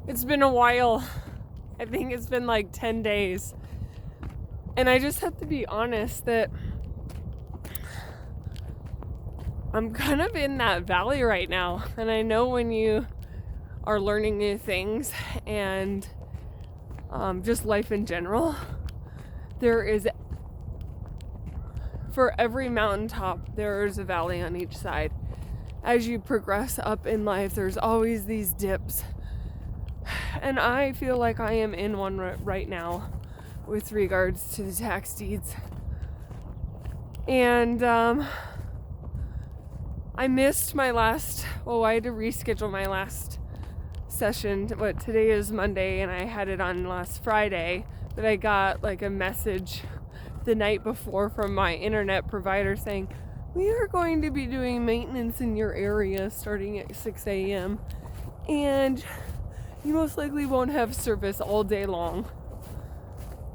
It's been a while. I think it's been like 10 days. And I just have to be honest that I'm kind of in that valley right now. And I know when you are learning new things and just life in general, there is, for every mountaintop, there is a valley on each side. As you progress up in life, there's always these dips. And I feel like I am in one right now with regards to the tax deeds. And I missed my last, I had to reschedule my last session. But today is Monday and I had it on last Friday. But I got like a message the night before from my internet provider saying, we are going to be doing maintenance in your area starting at 6 a.m. and you most likely won't have service all day long.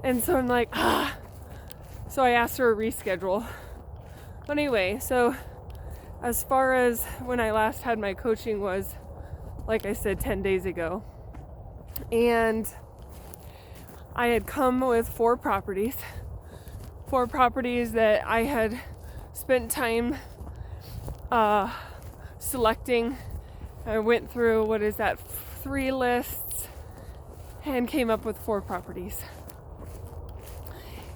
And so I'm like, So I asked for a reschedule. But anyway, so as far as when I last had my coaching was, like I said, 10 days ago. And I had come with 4 properties that I had spent time selecting. I went through, 3 lists and came up with 4 properties.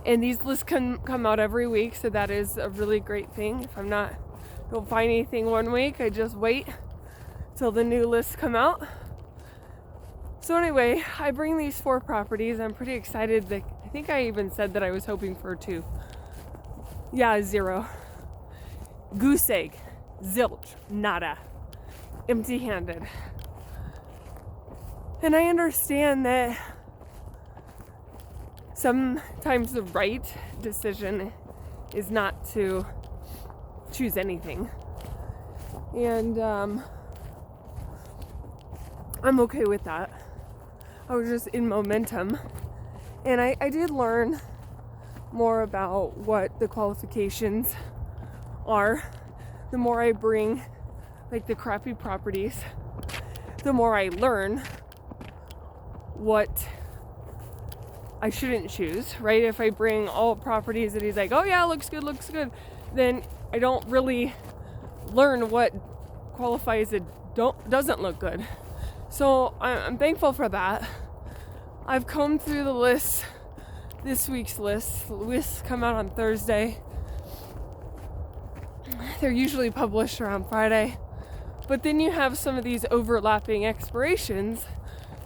And these lists come out every week, so that is a really great thing. If don't find anything one week, I just wait till the new lists come out. So anyway, I bring these 4 properties. I'm pretty excited. I think I even said that I was hoping for 2. Yeah, 0. Goose egg. Zilch. Nada. Empty-handed. And I understand that sometimes the right decision is not to choose anything. And I'm okay with that. I was just in momentum. And I did learn more about what the qualifications are. The more I bring like the crappy properties, the more I learn what I shouldn't choose, right? If I bring all properties that he's like, oh yeah, looks good, then I don't really learn what qualifies it doesn't look good. So I'm thankful for that. I've combed through the list, this week's list. The lists come out on Thursday. They're usually published around Friday. But then you have some of these overlapping expirations.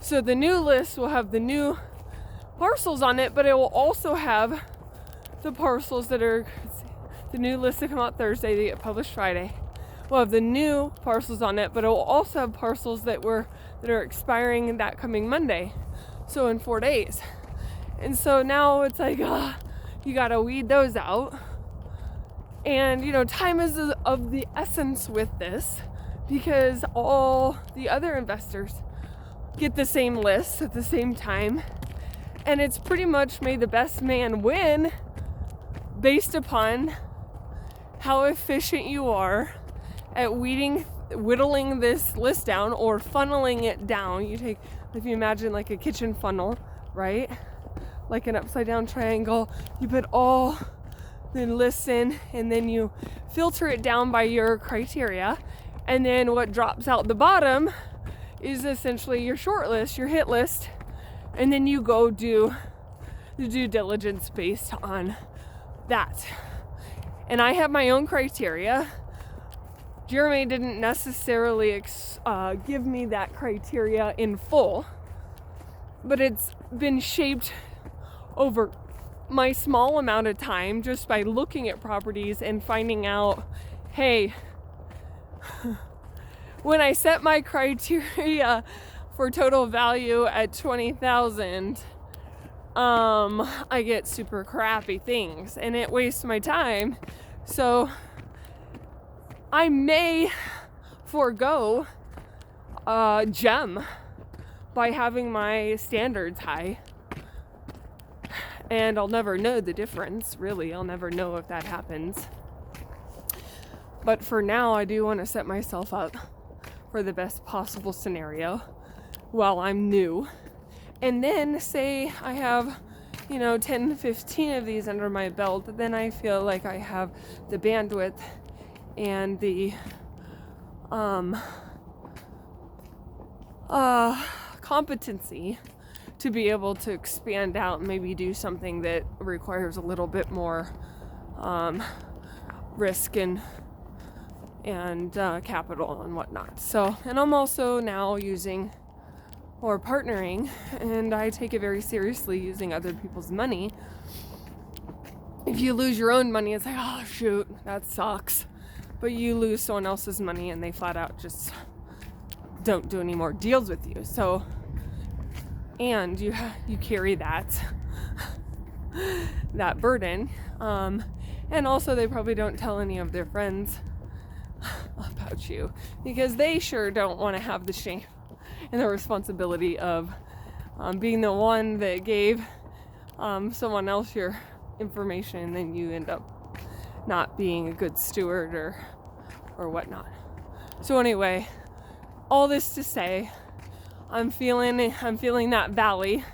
So the new list will have the new parcels on it, but it will also have the parcels that are the new lists that come out Thursday, they get published Friday. We'll have the new parcels on it, but it will also have parcels that are expiring that coming Monday. So in 4 days. And so now it's like, you gotta weed those out. And time is of the essence with this, because all the other investors get the same list at the same time. And it's pretty much made the best man win based upon how efficient you are at whittling this list down or funneling it down. If you imagine like a kitchen funnel, right? Like an upside down triangle, you put all the lists in and then you filter it down by your criteria. And then what drops out the bottom is essentially your short list, your hit list. And then you go do the due diligence based on that. And I have my own criteria. Jeremy didn't necessarily give me that criteria in full, but it's been shaped over my small amount of time just by looking at properties and finding out, hey, when I set my criteria for total value at 20,000, I get super crappy things and it wastes my time. So I may forego a gem by having my standards high. And I'll never know the difference, really. I'll never know if that happens. But for now, I do want to set myself up for the best possible scenario. while I'm new. And then say I have, 10, 15 of these under my belt, then I feel like I have the bandwidth and the competency to be able to expand out and maybe do something that requires a little bit more risk and capital and whatnot. So, and I'm also now using or partnering, and I take it very seriously, using other people's money. If you lose your own money, it's like, oh shoot, that sucks. But you lose someone else's money and they flat out just don't do any more deals with you. So, and you carry that burden. And also they probably don't tell any of their friends about you, because they sure don't want to have the shame and the responsibility of being the one that gave someone else your information, and then you end up not being a good steward or whatnot. So anyway, all this to say, I'm feeling that valley,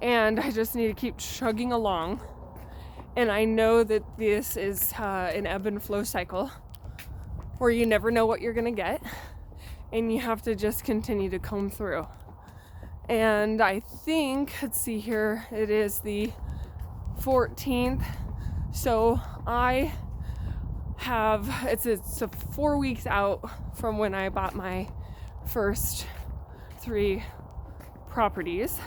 and I just need to keep chugging along. And I know that this is an ebb and flow cycle where you never know what you're gonna get, and you have to just continue to comb through. And I think, let's see here, it is the 14th. So I have, it's a 4 weeks out from when I bought my first two properties.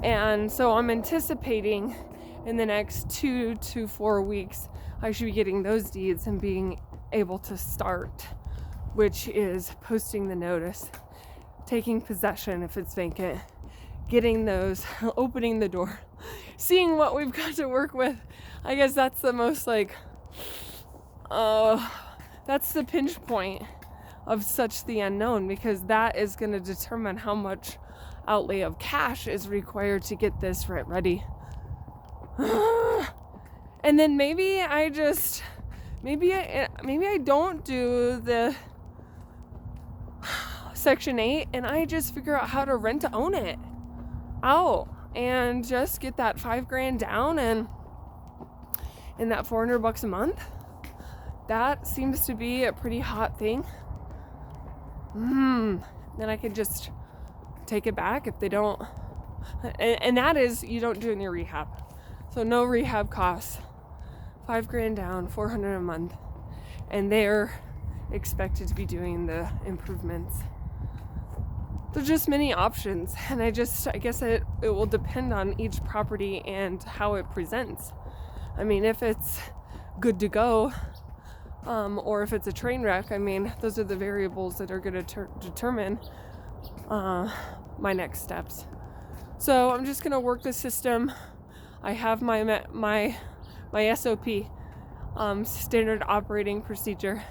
And so I'm anticipating in the next 2 to 4 weeks, I should be getting those deeds and being able to start, which is posting the notice, taking possession if it's vacant, getting those, opening the door, seeing what we've got to work with. I guess that's the most that's the pinch point of such the unknown, because that is going to determine how much outlay of cash is required to get this ready. And then maybe I don't do the Section 8, and I just figure out how to rent to own it out and just get that $5,000 down and that $400 a month. That seems to be a pretty hot thing. Then I could just take it back if they don't. And that is, you don't do any rehab. So no rehab costs. $5,000 down, $400 a month. And they're expected to be doing the improvements. There's just many options, and I guess it will depend on each property and how it presents. I mean, if it's good to go, or if it's a train wreck, I mean, those are the variables that are going to determine my next steps. So I'm just going to work the system. I have my SOP, standard operating procedure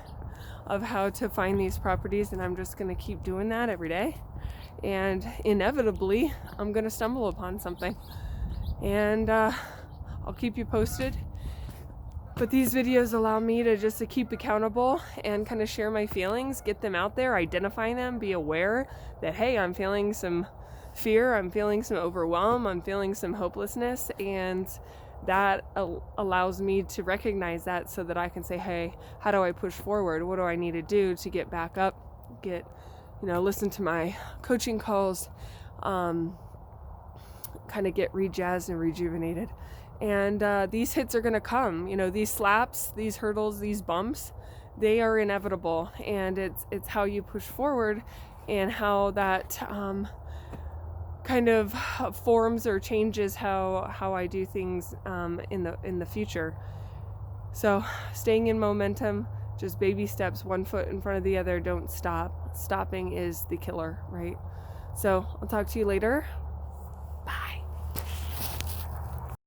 of how to find these properties, and I'm just going to keep doing that every day. And inevitably, I'm going to stumble upon something. And I'll keep you posted. But these videos allow me to keep accountable and kind of share my feelings, get them out there, identify them, be aware that, hey, I'm feeling some fear, I'm feeling some overwhelm, I'm feeling some hopelessness, and that allows me to recognize that so that I can say, hey, how do I push forward? What do I need to do to get back up, listen to my coaching calls, kind of get rejazzed and rejuvenated. And these hits are going to come, these slaps, these hurdles, these bumps, they are inevitable. And it's how you push forward and how that kind of forms or changes how I do things in the future. So staying in momentum, just baby steps, one foot in front of the other, don't stop. Stopping is the killer, right? So I'll talk to you later.